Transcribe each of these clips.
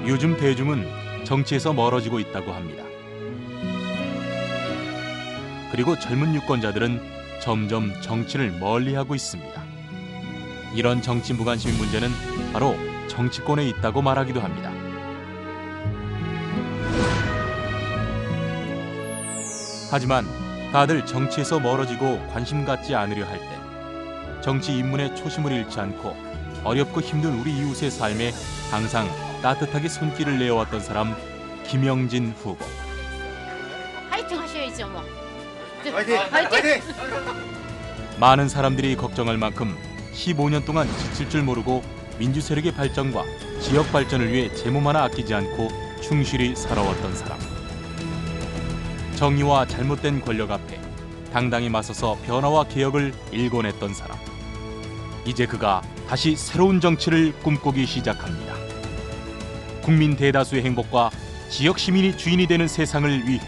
요즘 대중은 정치에서 멀어지고 있다고 합니다. 그리고 젊은 유권자들은 점점 정치를 멀리하고 있습니다. 이런 정치 무관심의 문제는 바로 정치권에 있다고 말하기도 합니다. 하지만 다들 정치에서 멀어지고 관심 갖지 않으려 할 때 정치 입문의 초심을 잃지 않고 어렵고 힘든 우리 이웃의 삶에 항상 따뜻하게 손길을 내어왔던 사람, 김영진 후보. 화이팅 하셔야죠 뭐. 화이팅! 화이팅! 많은 사람들이 걱정할 만큼 15년 동안 지칠 줄 모르고 민주 세력의 발전과 지역 발전을 위해 제 몸 하나 아끼지 않고 충실히 살아왔던 사람. 정의와 잘못된 권력 앞에 당당히 맞서서 변화와 개혁을 일궈냈던 사람. 이제 그가 다시 새로운 정치를 꿈꾸기 시작합니다. 국민 대다수의 행복과 지역 시민이 주인이 되는 세상을 위해.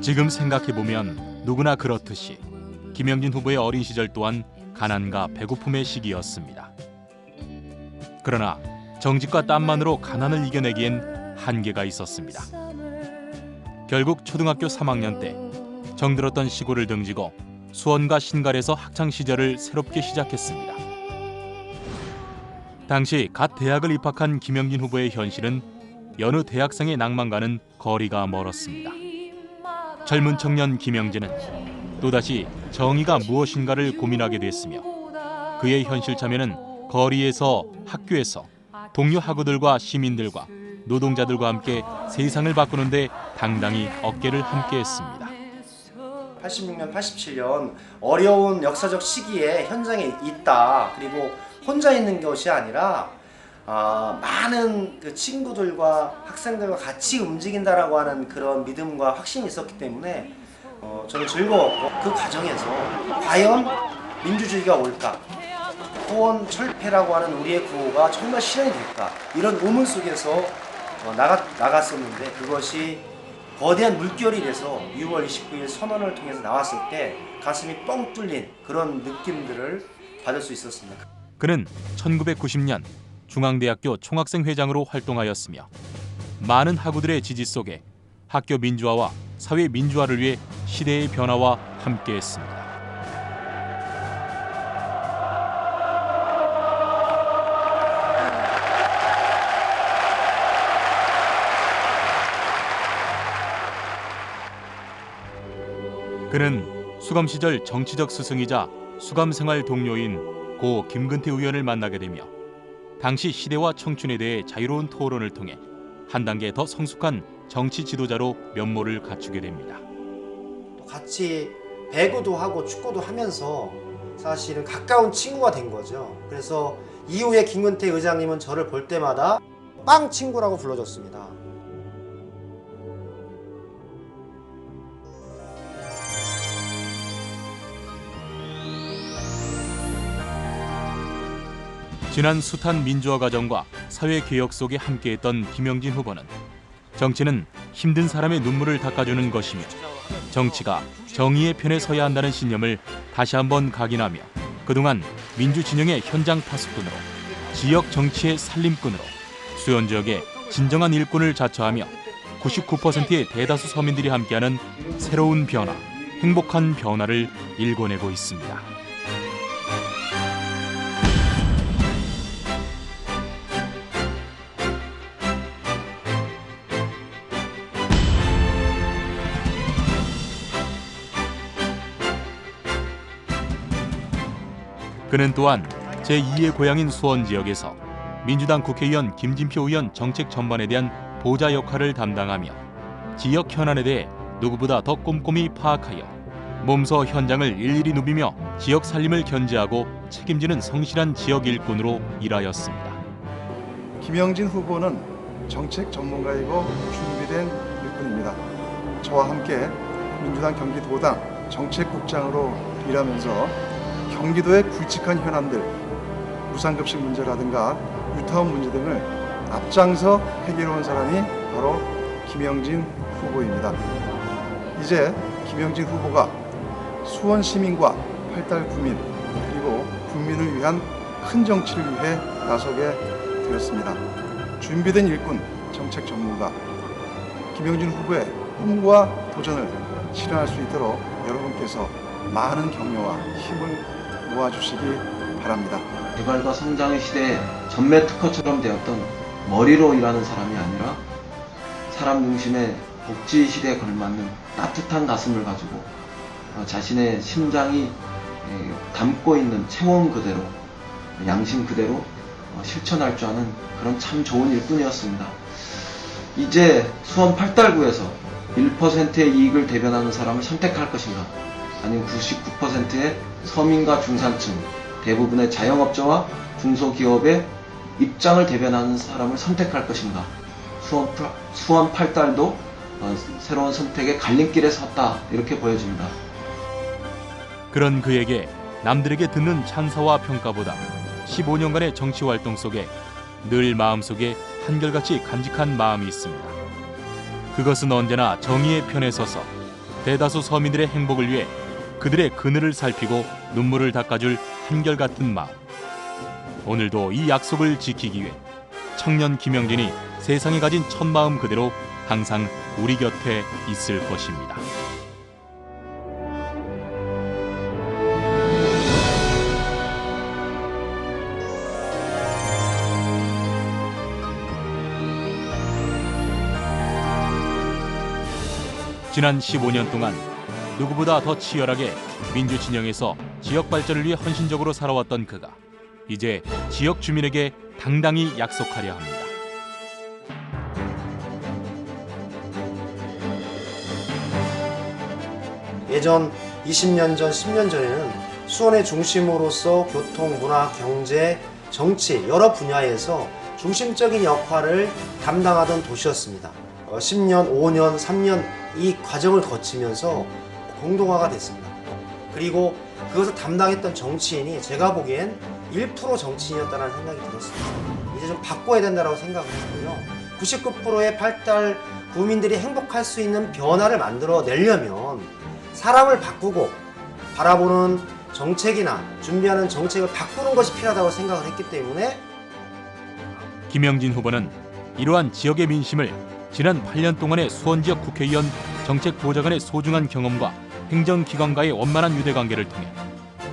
지금 생각해보면 누구나 그렇듯이 김영진 후보의 어린 시절 또한 가난과 배고픔의 시기였습니다. 그러나 정직과 땀만으로 가난을 이겨내기엔 한계가 있었습니다. 결국 초등학교 3학년 때 정들었던 시골을 등지고 수원과 신갈에서 학창 시절을 새롭게 시작했습니다. 당시 갓 대학을 입학한 김영진 후보의 현실은 여느 대학생의 낭만과는 거리가 멀었습니다. 젊은 청년 김영진은 또다시 정의가 무엇인가를 고민하게 됐으며 그의 현실 참여는 거리에서 학교에서 동료 학우들과 시민들과 노동자들과 함께 세상을 바꾸는 데 당당히 어깨를 함께했습니다. 86년, 87년 어려운 역사적 시기에 현장에 있다. 그리고 혼자 있는 것이 아니라 많은 그 친구들과 학생들과 같이 움직인다라고 하는 그런 믿음과 확신이 있었기 때문에 저는 즐거웠고 그 과정에서 과연 민주주의가 올까? 호원 철폐라고 하는 우리의 구호가 정말 실현이 될까? 이런 의문 속에서 나갔었는데 그것이 거대한 물결이 돼서 6월 29일 선언을 통해서 나왔을 때 가슴이 뻥 뚫린 그런 느낌들을 받을 수 있었습니다. 그는 1990년 중앙대학교 총학생회장으로 활동하였으며 많은 학우들의 지지 속에 학교 민주화와 사회 민주화를 위해 시대의 변화와 함께했습니다. 그는 수감 시절 정치적 스승이자 수감 생활 동료인 고 김근태 의원을 만나게 되며 당시 시대와 청춘에 대해 자유로운 토론을 통해 한 단계 더 성숙한 정치 지도자로 면모를 갖추게 됩니다. 같이 배구도 하고 축구도 하면서 사실은 가까운 친구가 된 거죠. 그래서 이후에 김근태 의장님은 저를 볼 때마다 빵 친구라고 불러줬습니다. 지난 숱한 민주화 과정과 사회개혁 속에 함께했던 김영진 후보는 정치는 힘든 사람의 눈물을 닦아주는 것이며 정치가 정의의 편에 서야 한다는 신념을 다시 한번 각인하며 그동안 민주진영의 현장 파수꾼으로 지역 정치의 살림꾼으로 수원 지역의 진정한 일꾼을 자처하며 99%의 대다수 서민들이 함께하는 새로운 변화, 행복한 변화를 일궈내고 있습니다. 그는 또한 제2의 고향인 수원 지역에서 민주당 국회의원 김진표 의원 정책 전반에 대한 보좌 역할을 담당하며 지역 현안에 대해 누구보다 더 꼼꼼히 파악하여 몸소 현장을 일일이 누비며 지역 살림을 견제하고 책임지는 성실한 지역 일꾼으로 일하였습니다. 김영진 후보는 정책 전문가이고 준비된 일꾼입니다. 저와 함께 민주당 경기도당 정책국장으로 일하면서 경기도의 굵직한 현안들, 무상급식 문제라든가 유타운 문제 등을 앞장서 해결해온 사람이 바로 김영진 후보입니다. 이제 김영진 후보가 수원 시민과 팔달 구민 그리고 국민을 위한 큰 정치를 위해 나서게 되었습니다. 준비된 일꾼, 정책 전문가 김영진 후보의 꿈과 도전을 실현할 수 있도록 여러분께서 많은 격려와 힘을 모아주시기 바랍니다. 개발과 성장의 시대에 전매 특허처럼 되었던 머리로 일하는 사람이 아니라 사람 중심의 복지 시대에 걸맞는 따뜻한 가슴을 가지고 자신의 심장이 담고 있는 체온 그대로 양심 그대로 실천할 줄 아는 그런 참 좋은 일꾼이었습니다. 이제 수원 팔달구에서 1%의 이익을 대변하는 사람을 선택할 것인가, 아니면 99%의 서민과 중산층, 대부분의 자영업자와 중소기업의 입장을 대변하는 사람을 선택할 것인가. 수원 팔달도 새로운 선택의 갈림길에 섰다, 이렇게 보여집니다. 그런 그에게 남들에게 듣는 찬사와 평가보다 15년간의 정치 활동 속에 늘 마음속에 한결같이 간직한 마음이 있습니다. 그것은 언제나 정의의 편에 서서 대다수 서민들의 행복을 위해 그들의 그늘을 살피고 눈물을 닦아줄 한결같은 마음. 오늘도 이 약속을 지키기 위해 청년 김영진이 세상에 가진 첫 마음 그대로 항상 우리 곁에 있을 것입니다. 지난 15년 동안 누구보다 더 치열하게 민주 진영에서 지역 발전을 위해 헌신적으로 살아왔던 그가 이제 지역 주민에게 당당히 약속하려 합니다. 예전 20년 전, 10년 전에는 수원의 중심으로서 교통, 문화, 경제, 정치 여러 분야에서 중심적인 역할을 담당하던 도시였습니다. 10년, 5년, 3년 이 과정을 거치면서 공동화가 됐습니다. 그리고 그것을 담당했던 정치인이 제가 보기엔 1% 정치인이었다는 생각이 들었습니다. 이제 좀 바꿔야 된다고 생각을 했고요. 99%의 팔달 구민들이 행복할 수 있는 변화를 만들어내려면 사람을 바꾸고 바라보는 정책이나 준비하는 정책을 바꾸는 것이 필요하다고 생각을 했기 때문에 김영진 후보는 이러한 지역의 민심을 지난 8년 동안의 수원 지역 국회의원 정책보좌관의 소중한 경험과 행정기관과의 원만한 유대관계를 통해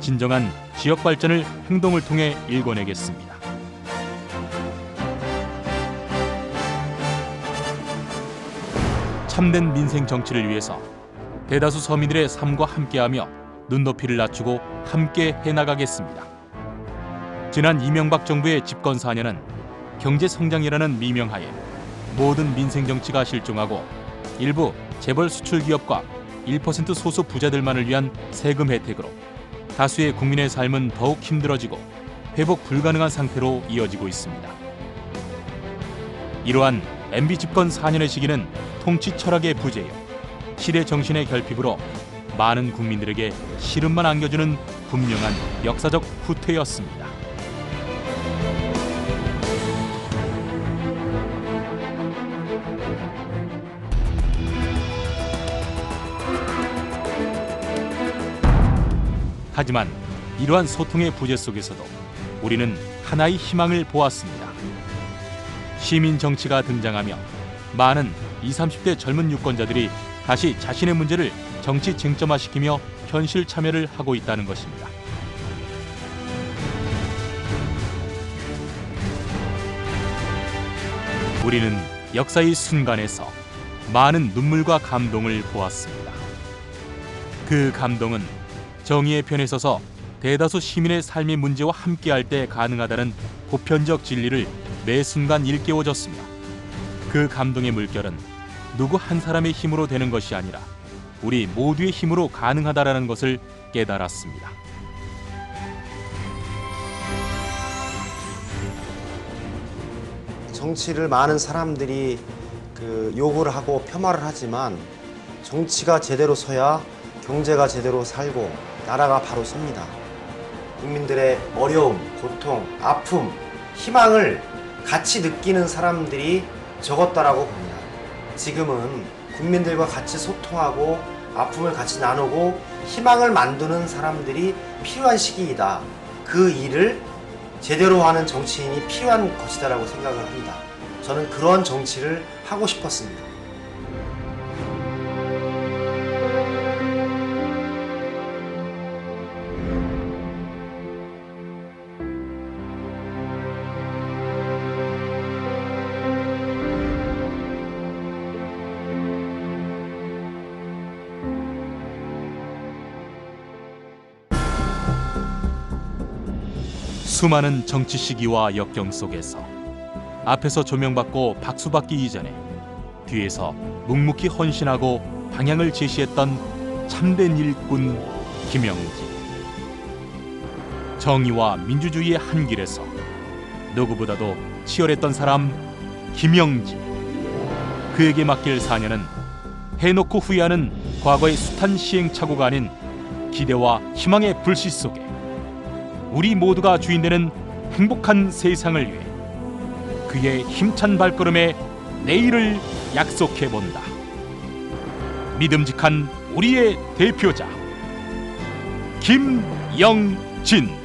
진정한 지역 발전을 행동을 통해 일궈내겠습니다. 참된 민생 정치를 위해서 대다수 서민들의 삶과 함께하며 눈높이를 낮추고 함께 해나가겠습니다. 지난 이명박 정부의 집권 4년은 경제성장이라는 미명하에 모든 민생 정치가 실종하고 일부 재벌 수출 기업과 1% 소수 부자들만을 위한 세금 혜택으로 다수의 국민의 삶은 더욱 힘들어지고 회복 불가능한 상태로 이어지고 있습니다. 이러한 MB 집권 4년의 시기는 통치 철학의 부재요, 시대 정신의 결핍으로 많은 국민들에게 시름만 안겨주는 분명한 역사적 후퇴였습니다. 하지만 이러한 소통의 부재 속에서도 우리는 하나의 희망을 보았습니다. 시민 정치가 등장하며 많은 20, 30대 젊은 유권자들이 다시 자신의 문제를 정치 쟁점화시키며 현실 참여를 하고 있다는 것입니다. 우리는 역사의 순간에서 많은 눈물과 감동을 보았습니다. 그 감동은 정의의 편에 서서 대다수 시민의 삶의 문제와 함께할 때 가능하다는 보편적 진리를 매 순간 일깨워줬습니다. 그 감동의 물결은 누구 한 사람의 힘으로 되는 것이 아니라 우리 모두의 힘으로 가능하다라는 것을 깨달았습니다. 정치를 많은 사람들이 요구를 하고 폄하를 하지만 정치가 제대로 서야 경제가 제대로 살고 나라가 바로 섭니다. 국민들의 어려움, 고통, 아픔, 희망을 같이 느끼는 사람들이 적었다라고 봅니다. 지금은 국민들과 같이 소통하고 아픔을 같이 나누고 희망을 만드는 사람들이 필요한 시기이다. 그 일을 제대로 하는 정치인이 필요한 것이다라고 생각을 합니다. 저는 그런 정치를 하고 싶었습니다. 수많은 정치 시기와 역경 속에서 앞에서 조명받고 박수받기 이전에 뒤에서 묵묵히 헌신하고 방향을 제시했던 참된 일꾼 김영진. 정의와 민주주의의 한 길에서 누구보다도 치열했던 사람 김영진. 그에게 맡길 4년은 해놓고 후회하는 과거의 숱한 시행착오가 아닌 기대와 희망의 불씨 속에 우리 모두가 주인되는 행복한 세상을 위해 그의 힘찬 발걸음에 내일을 약속해본다. 믿음직한 우리의 대표자 김영진.